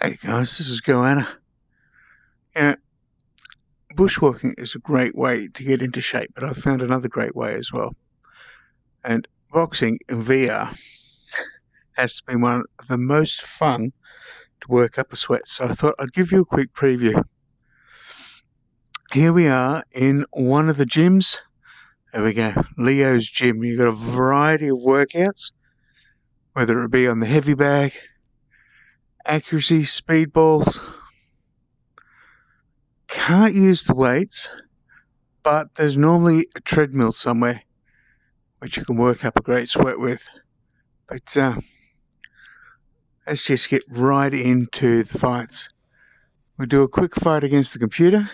Hey guys, this is Goanna. Yeah, bushwalking is a great way to get into shape, but I've found another great way as well. And boxing in VR has to be one of the most fun to work up a sweat. So I thought I'd give you a quick preview. Here we are in one of the gyms. There we go, Leo's gym. You've got a variety of workouts, whether it be on the heavy bag, accuracy, speed balls. Can't use the weights, but there's normally a treadmill somewhere which you can work up a great sweat with. But let's just get right into the fights. We'll do a quick fight against the computer,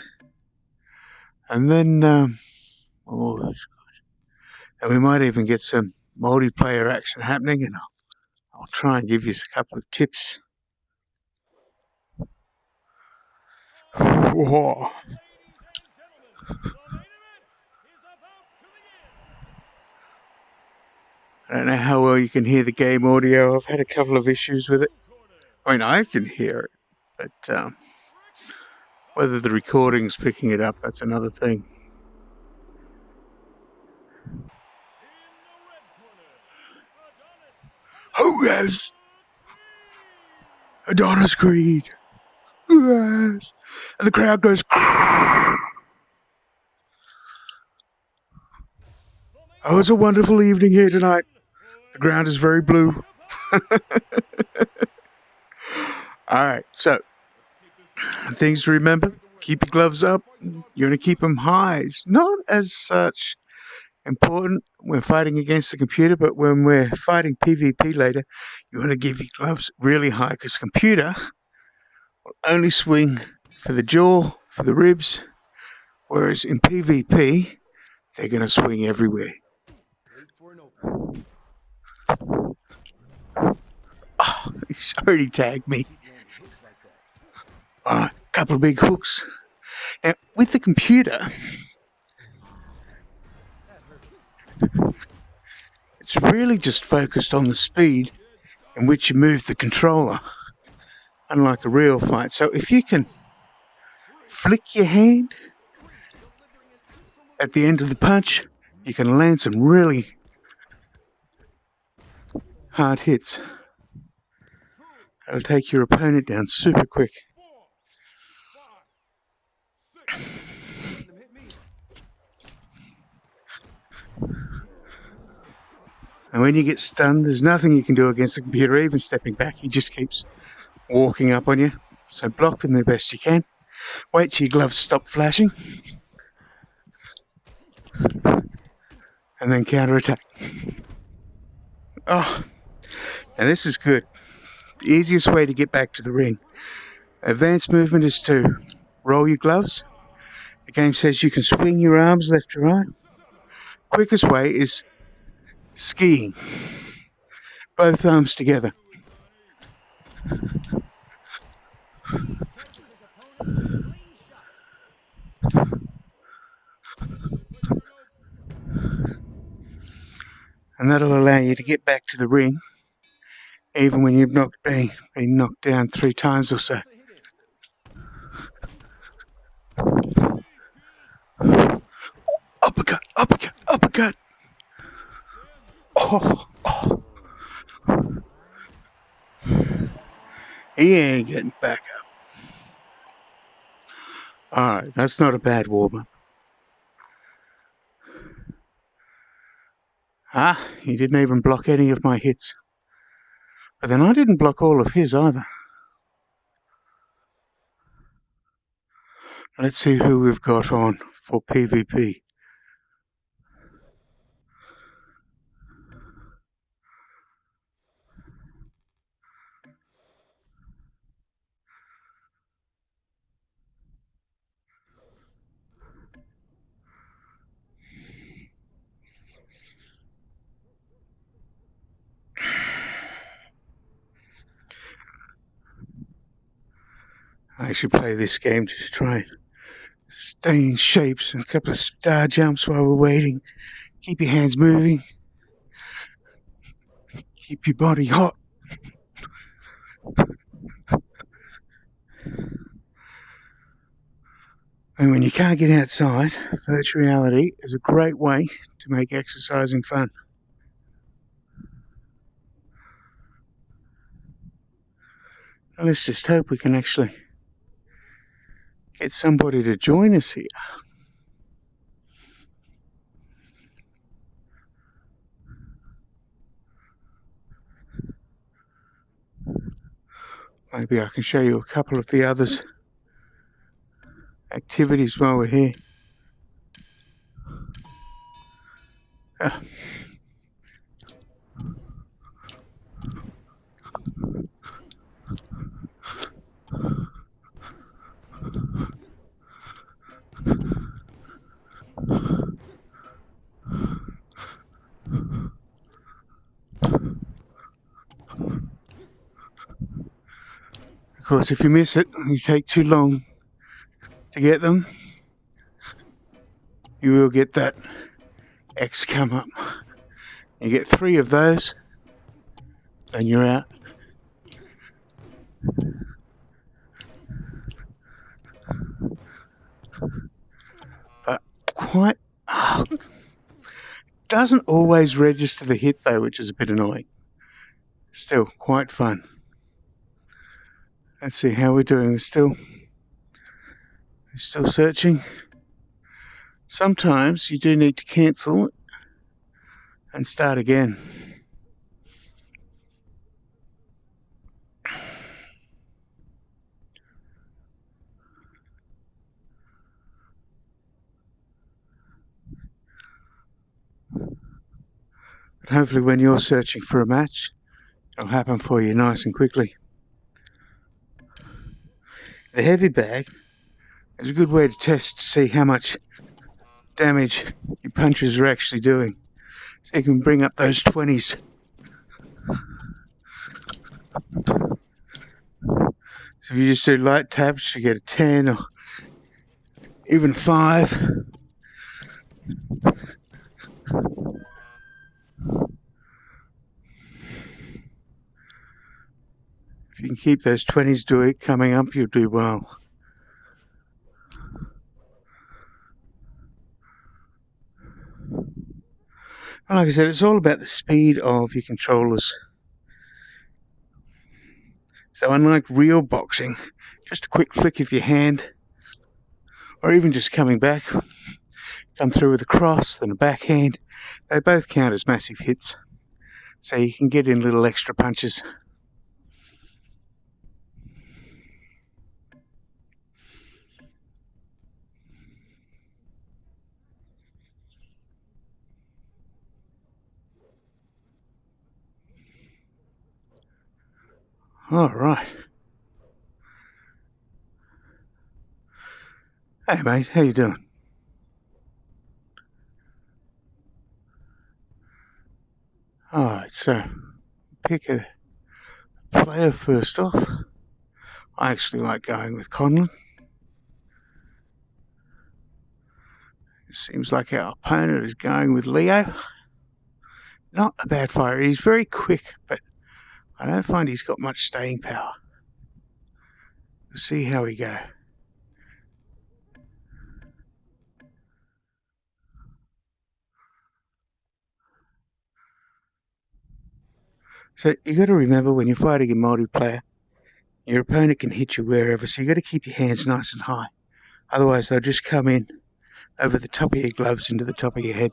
and then and we might even get some multiplayer action happening, and I'll try and give you a couple of tips. Whoa. I don't know how well you can hear the game audio. I've had a couple of issues with it. I mean, I can hear it, but whether the recording's picking it up, that's another thing. Oh yes! Adonis Creed! Yes! And the crowd goes. Oh, it's a wonderful evening here tonight. The ground is very blue. Alright, so things to remember. Keep your gloves up. You're going to keep them high. It's not as such important when we're fighting against the computer, but when we're fighting PvP later, you want to give your gloves really high, because the computer will only swing for the jaw, for the ribs, whereas in PvP, they're going to swing everywhere. Oh, he's already tagged me. Alright, a couple of big hooks. Now, with the computer, it's really just focused on the speed in which you move the controller, unlike a real fight. So if you can flick your hand at the end of the punch, you can land some really hard hits. That'll take your opponent down super quick. And when you get stunned, there's nothing you can do against the computer, even stepping back. He just keeps walking up on you. So block them the best you can. Wait till your gloves stop flashing. And then counterattack. Oh, now this is good. The easiest way to get back to the ring. Advanced movement is to roll your gloves. The game says you can swing your arms left to right. Quickest way is skiing. Both arms together. And that'll allow you to get back to the ring, even when you've been knocked down 3 times or so. Uppercut, uppercut, uppercut. Oh. He ain't getting back up. Alright, that's not a bad warm-up. He didn't even block any of my hits. But then I didn't block all of his either. Let's see who we've got on for PvP. I should play this game to try and stay in shapes and a couple of star jumps while we're waiting. Keep your hands moving. Keep your body hot. And when you can't get outside, virtual reality is a great way to make exercising fun. And let's just hope we can actually get somebody to join us here. Maybe I can show you a couple of the others activities while we're here. Of course, if you miss it, you take too long to get them, you will get that X come up. You get 3 of those, and you're out. But quite doesn't always register the hit though, which is a bit annoying. Still quite fun. Let's see how we're doing. We're still searching. Sometimes you do need to cancel it and start again. But hopefully when you're searching for a match, it'll happen for you nice and quickly. The heavy bag is a good way to test to see how much damage your punches are actually doing. So you can bring up those 20s. So if you just do light taps, you get a 10 or even 5. If you can keep those 20s coming up, you'll do well. And like I said, it's all about the speed of your controllers. So unlike real boxing, just a quick flick of your hand, or even just coming back, come through with a cross, then a backhand, they both count as massive hits. So you can get in little extra punches. All right. Hey mate, how you doing? All right, so pick a player first off. I actually like going with Conlon. It seems like our opponent is going with Leo. Not a bad fighter. He's very quick, but I don't find he's got much staying power. We'll see how we go. So you got to remember when you're fighting in multiplayer, your opponent can hit you wherever, so you got to keep your hands nice and high. Otherwise, they'll just come in over the top of your gloves into the top of your head.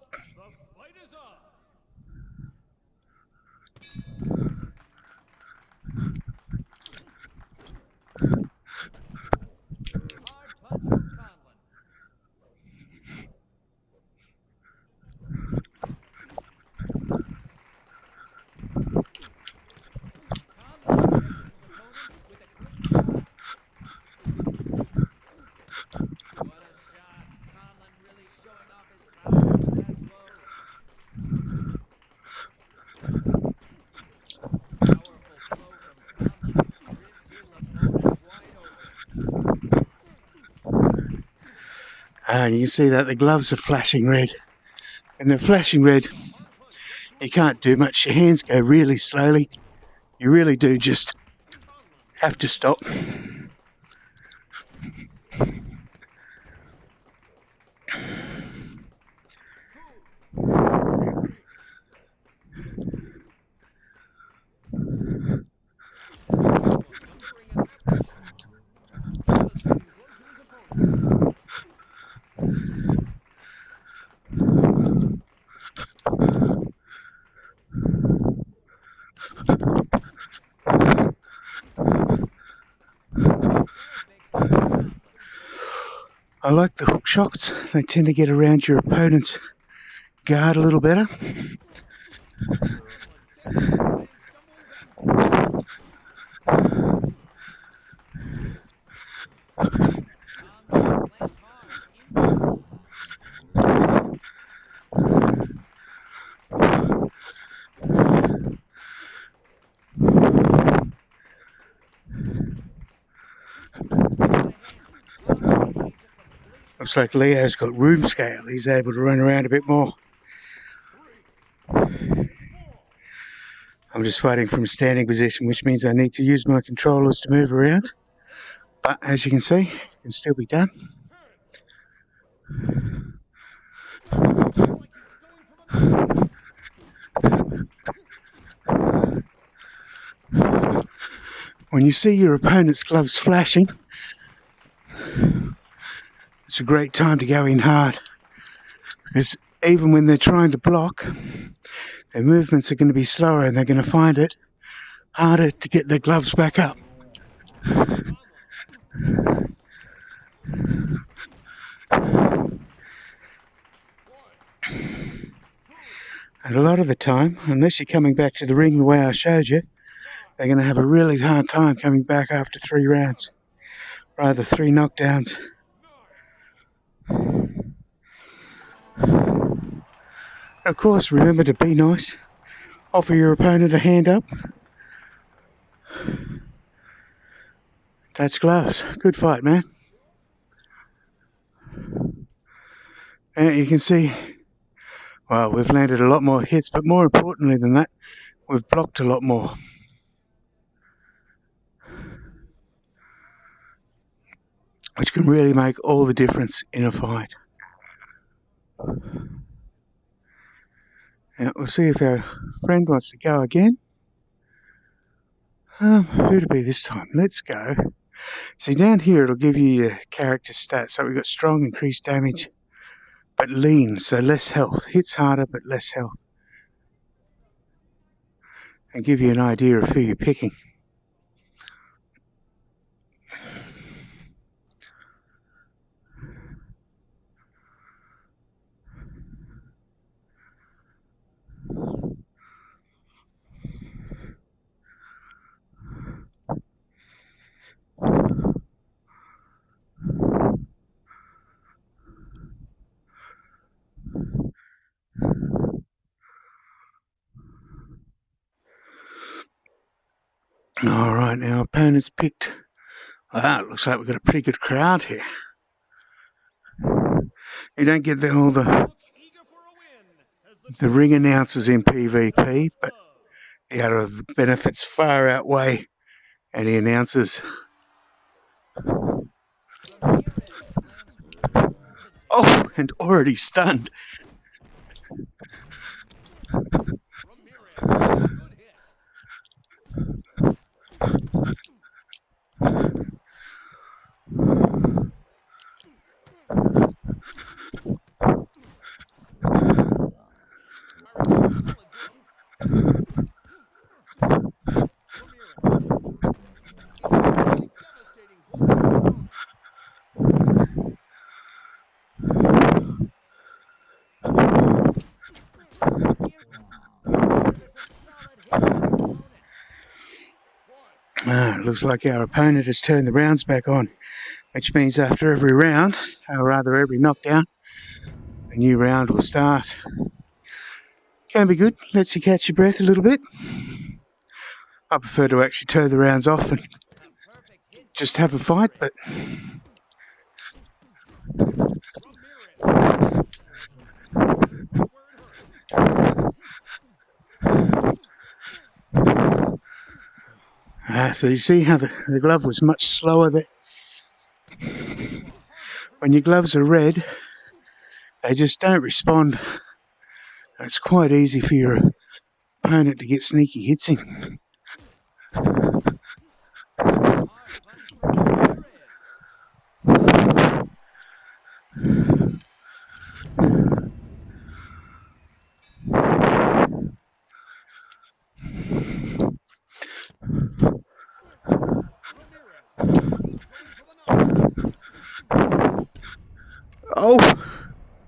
And you can see that the gloves are flashing red. And they're flashing red. You can't do much. Your hands go really slowly. You really do just have to stop. I like the hook shots. They tend to get around your opponent's guard a little better. Looks like Leo's got room scale. He's able to run around a bit more. I'm just fighting from a standing position, which means I need to use my controllers to move around. But as you can see, it can still be done. When you see your opponent's gloves flashing, it's a great time to go in hard. Because even when they're trying to block, their movements are going to be slower and they're going to find it harder to get their gloves back up. And a lot of the time, unless you're coming back to the ring the way I showed you, they're going to have a really hard time coming back after 3 rounds, rather 3 knockdowns. Of course, remember to be nice. Offer your opponent a hand up. Touch gloves. Good fight, man. And you can see, well, we've landed a lot more hits, but more importantly than that, we've blocked a lot more. Which can really make all the difference in a fight. Now, we'll see if our friend wants to go again. Who to be this time? Let's go. See, down here it'll give you your character stats. So we've got strong, increased damage, but lean, so less health. Hits harder, but less health. And give you an idea of who you're picking. Alright, now opponent's picked. Wow, it looks like we've got a pretty good crowd here. You don't get all the ring announcers in PvP, but the other benefits far outweigh any announcers. Oh, and already stunned. Looks like our opponent has turned the rounds back on, which means after every round, or rather every knockdown, a new round will start. Can be good, lets you catch your breath a little bit. I prefer to actually toe the rounds off and just have a fight, but so you see how the glove was much slower there. When your gloves are red, they just don't respond. It's quite easy for your opponent to get sneaky hits in.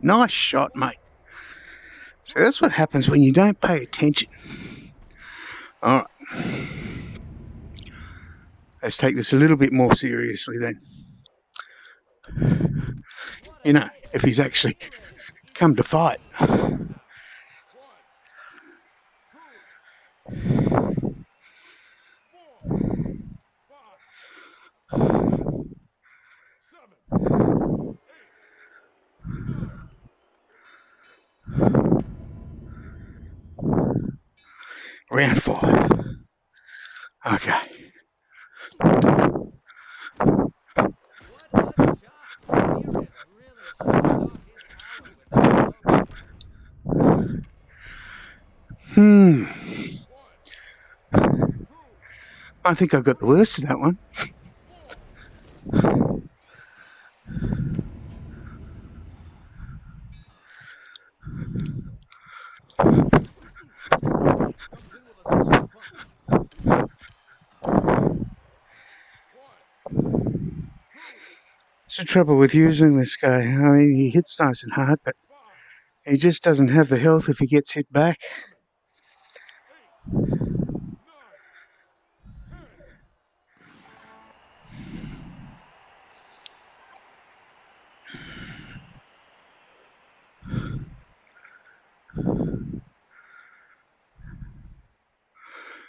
Nice shot, mate. So that's what happens when you don't pay attention. All right. Let's take this a little bit more seriously then. You know, if he's actually come to fight. Round 5. Okay. I think I got the worst of that one. It's the trouble with using this guy. I mean, he hits nice and hard, but he just doesn't have the health if he gets hit back.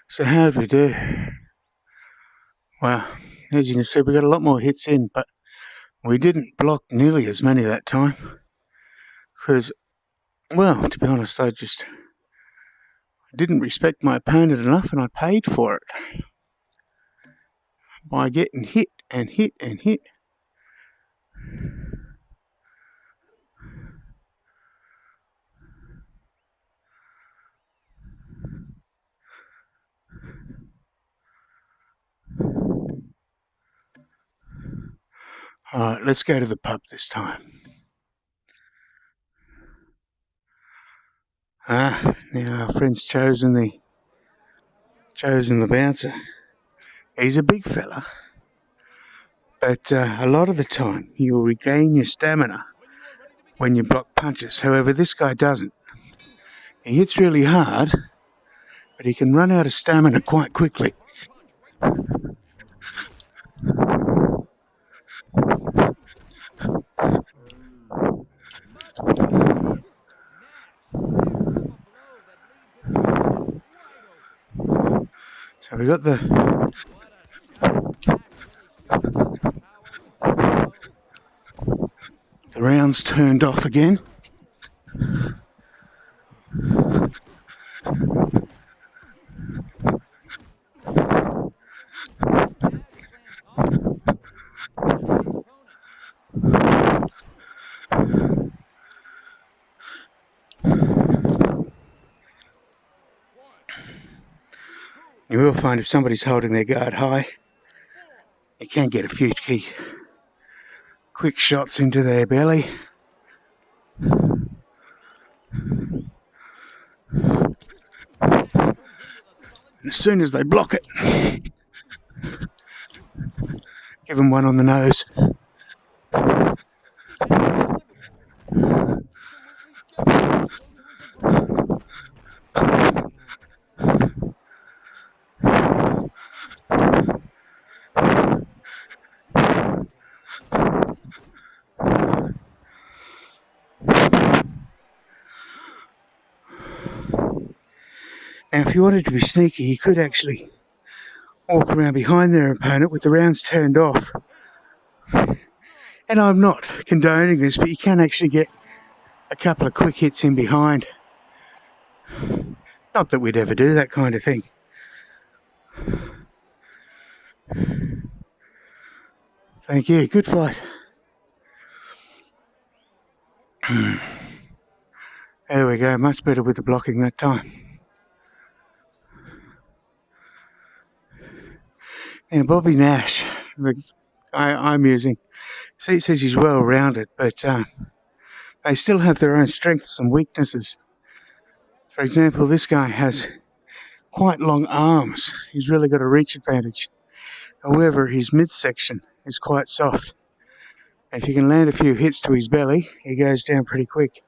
So how'd we do? Well, as you can see, we got a lot more hits in, but we didn't block nearly as many that time. Because, well, to be honest, I didn't respect my opponent enough, and I paid for it by getting hit and hit and hit. Alright, let's go to the pub this time. Now our friend's chosen the bouncer. He's a big fella, but a lot of the time you'll regain your stamina when you block punches. However, this guy doesn't. He hits really hard, but he can run out of stamina quite quickly. So we got the rounds turned off again. You will find if somebody's holding their guard high, you can get a few key quick shots into their belly. And as soon as they block it, give them one on the nose. Now, if you wanted to be sneaky, you could actually walk around behind their opponent with the rounds turned off. And I'm not condoning this, but you can actually get a couple of quick hits in behind. Not that we'd ever do that kind of thing. Thank you. Good fight. There we go. Much better with the blocking that time. Now, Bobby Nash, the guy I'm using, he says he's well rounded, but they still have their own strengths and weaknesses. For example, this guy has quite long arms. He's really got a reach advantage. However, his midsection is quite soft. If you can land a few hits to his belly, he goes down pretty quick.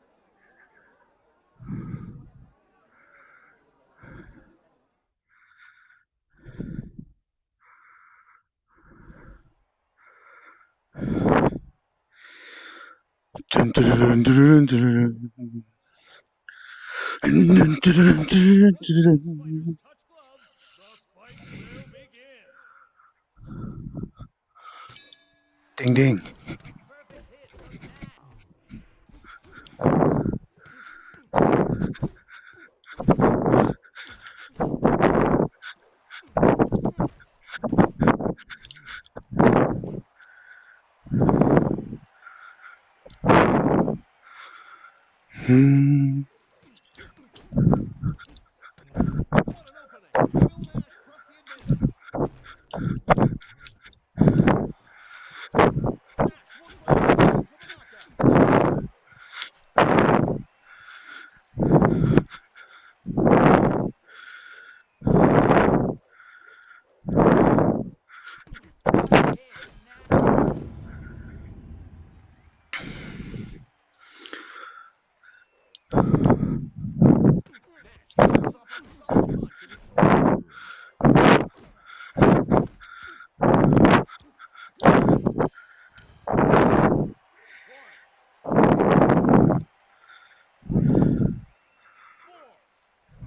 Dun, dun, dun, dun, dun, dun, dun. Ding ding. Hmm.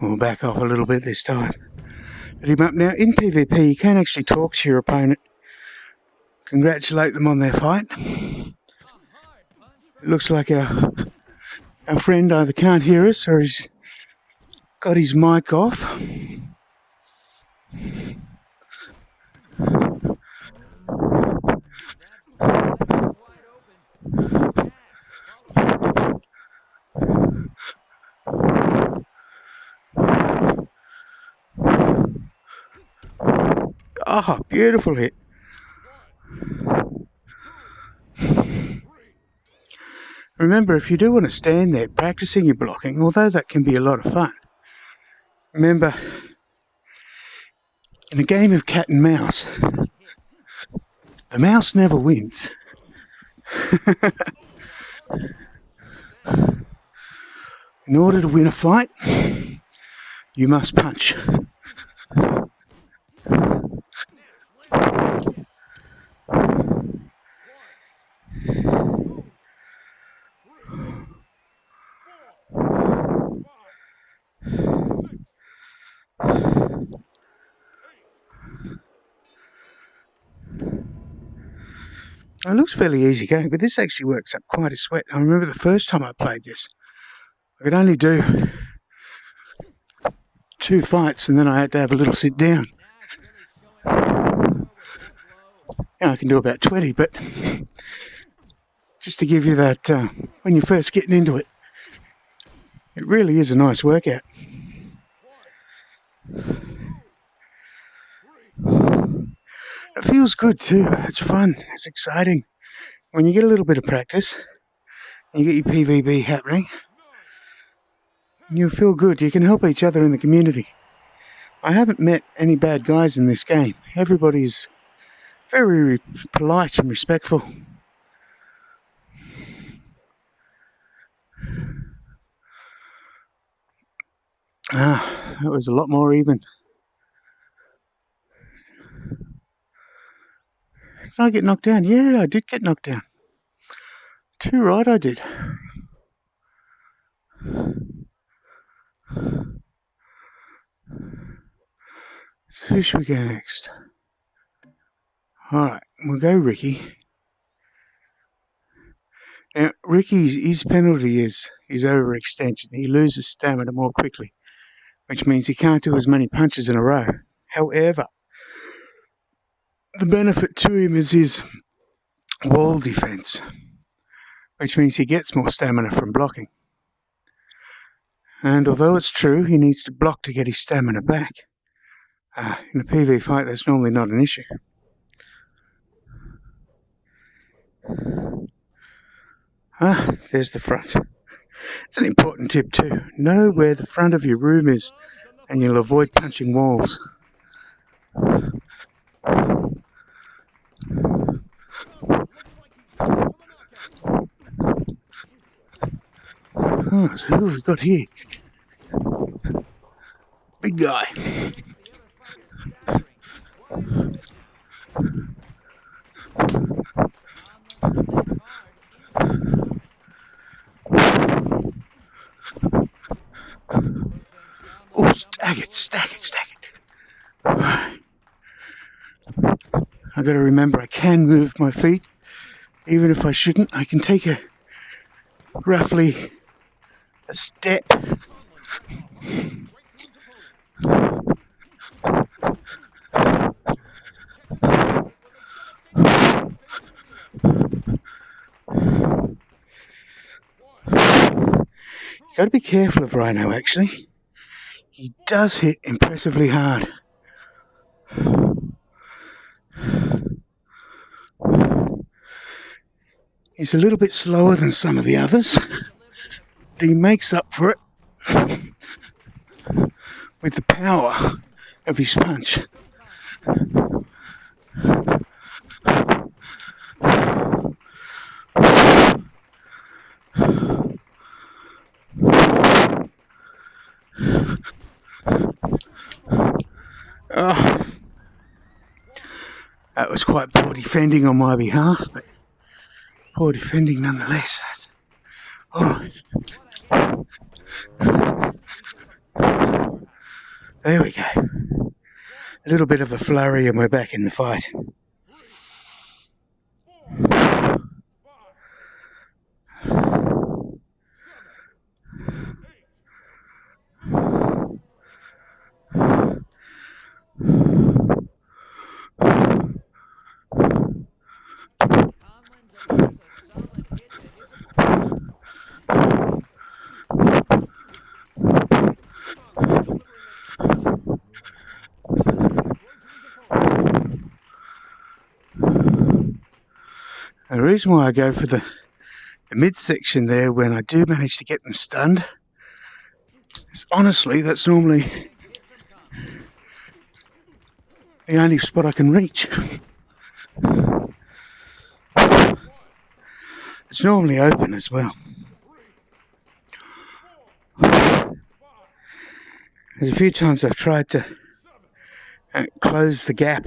We'll back off a little bit this time. Put him up now. In PvP, you can actually talk to your opponent, congratulate them on their fight. It looks like our friend either can't hear us or he's got his mic off. Oh, beautiful hit. Remember, if you do want to stand there practicing your blocking, although that can be a lot of fun, remember, in a game of cat and mouse, the mouse never wins. In order to win a fight, you must punch. It looks fairly easy going, but this actually works up quite a sweat. I remember the first time I played this, I could only do 2 fights and then I had to have a little sit down. Now I can do about 20, but just to give you that, when you're first getting into it, it really is a nice workout. It feels good too. It's fun. It's exciting. When you get a little bit of practice and you get your PvP happening, you feel good. You can help each other in the community. I haven't met any bad guys in this game. Everybody's very polite and respectful. That was a lot more even. Did I get knocked down? Yeah, I did get knocked down. Too right I did. So who should we go next? Alright, we'll go Ricky. Now, Ricky's his penalty is overextension. He loses stamina more quickly, which means he can't do as many punches in a row. However, the benefit to him is his wall defense, which means he gets more stamina from blocking. And although it's true he needs to block to get his stamina back, in a PV fight that's normally not an issue. There's the front. It's an important tip too. Know where the front of your room is and you'll avoid punching walls. Oh, so who have we got here? Big guy. Oh, stack it, stack it, stack it. I gotta remember I can move my feet. Even if I shouldn't, I can take a roughly a step. You gotta be careful of Rhino, actually. He does hit impressively hard. He's a little bit slower than some of the others, but he makes up for it with the power of his punch. Oh, that was quite poor defending on my behalf, but poor defending nonetheless. All right. There we go. A little bit of a flurry and we're back in the fight. The reason why I go for the midsection there when I do manage to get them stunned is honestly that's normally the only spot I can reach. It's normally open as well. There's a few times I've tried to close the gap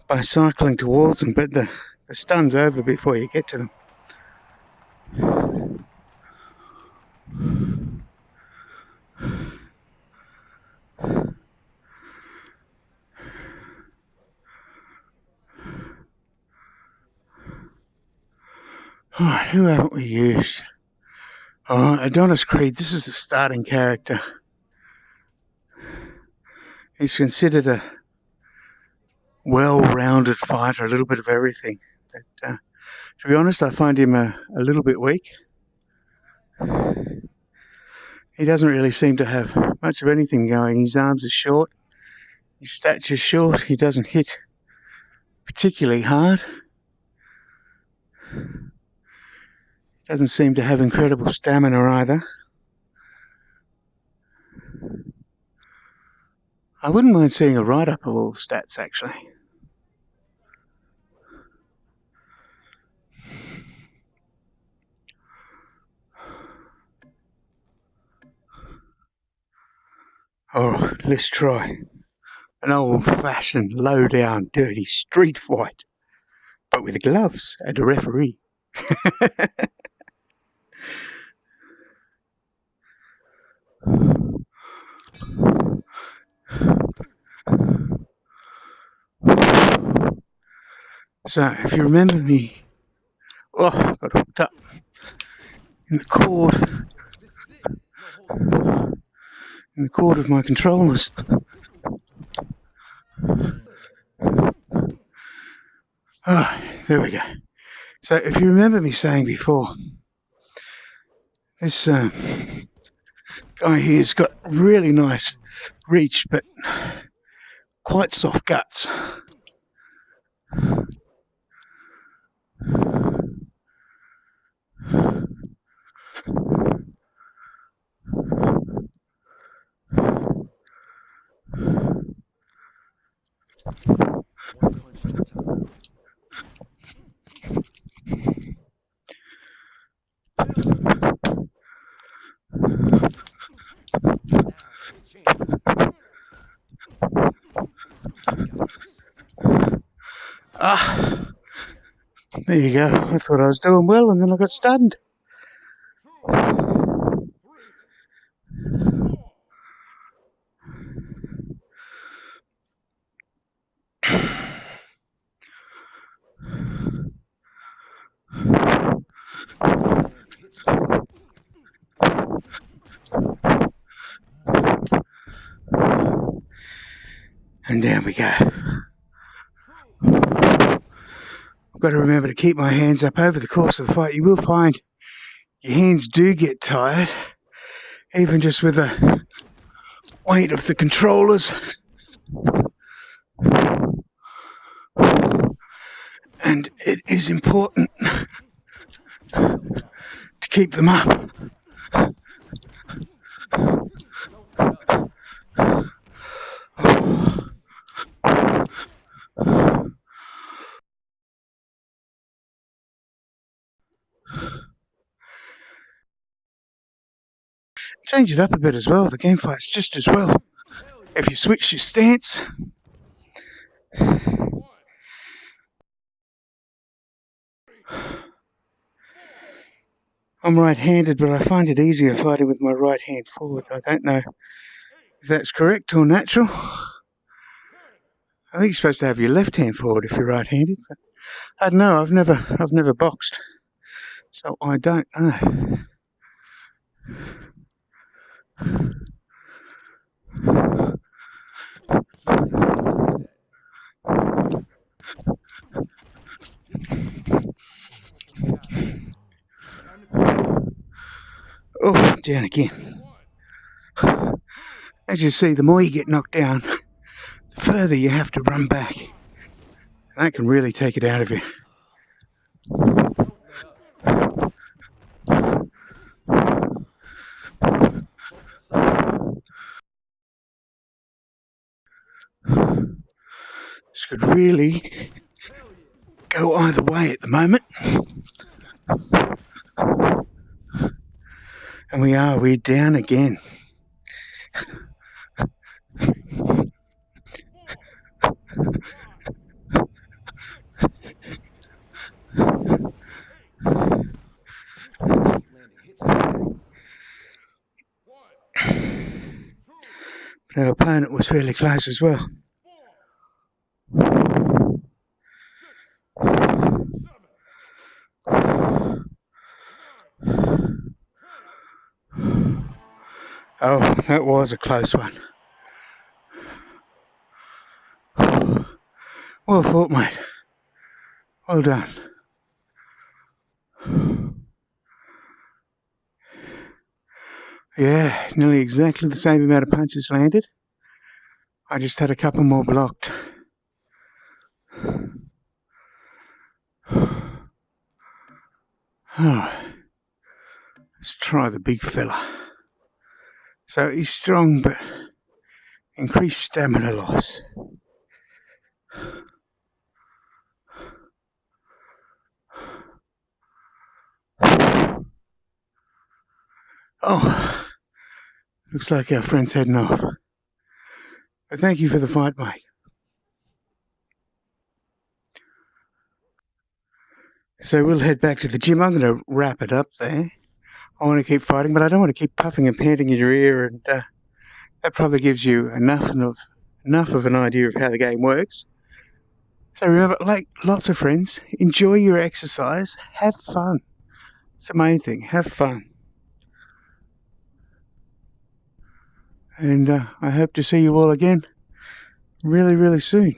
by cycling towards them, but the stun's over before you get to them. Alright, who haven't we used? Alright, Adonis Creed, this is the starting character. He's considered a well-rounded fighter, a little bit of everything. But to be honest, I find him a little bit weak. He doesn't really seem to have much of anything going. His arms are short, his stature's short, he doesn't hit particularly hard. Doesn't seem to have incredible stamina either. I wouldn't mind seeing a write-up of all the stats, actually. Oh, let's try an old-fashioned, low-down, dirty street fight, but with gloves and a referee. So, if you remember me, I got hooked up in the cord of my controllers. There we go. So, if you remember me saying before, this guy here's got really nice reach, but quite soft guts. Ah, there you go. I thought I was doing well, and then I got stunned. And down we go. I've got to remember to keep my hands up over the course of the fight. You will find your hands do get tired, even just with the weight of the controllers. And it is important to keep them up. Change it up a bit as well. The game fights just as well. If you switch your stance. I'm right-handed, but I find it easier fighting with my right hand forward. I don't know if that's correct or natural. I think you're supposed to have your left hand forward if you're right-handed. But I don't know. I've never boxed, so I don't know. Oh, down again. As you see, the more you get knocked down, the further you have to run back. And that can really take it out of you. This could really go either way at the moment. And we're down again. But our opponent was fairly close as well. Oh, that was a close one. Well fought, mate. Well done. Yeah, nearly exactly the same amount of punches landed. I just had a couple more blocked. Alright, let's try the big fella. So he's strong, but increased stamina loss. Oh, looks like our friend's heading off. But thank you for the fight, mate. So we'll head back to the gym. I'm going to wrap it up there. I want to keep fighting, but I don't want to keep puffing and panting in your ear, and that probably gives you enough of an idea of how the game works. So remember, like lots of friends, enjoy your exercise, have fun. It's the main thing, have fun. And I hope to see you all again really, really soon.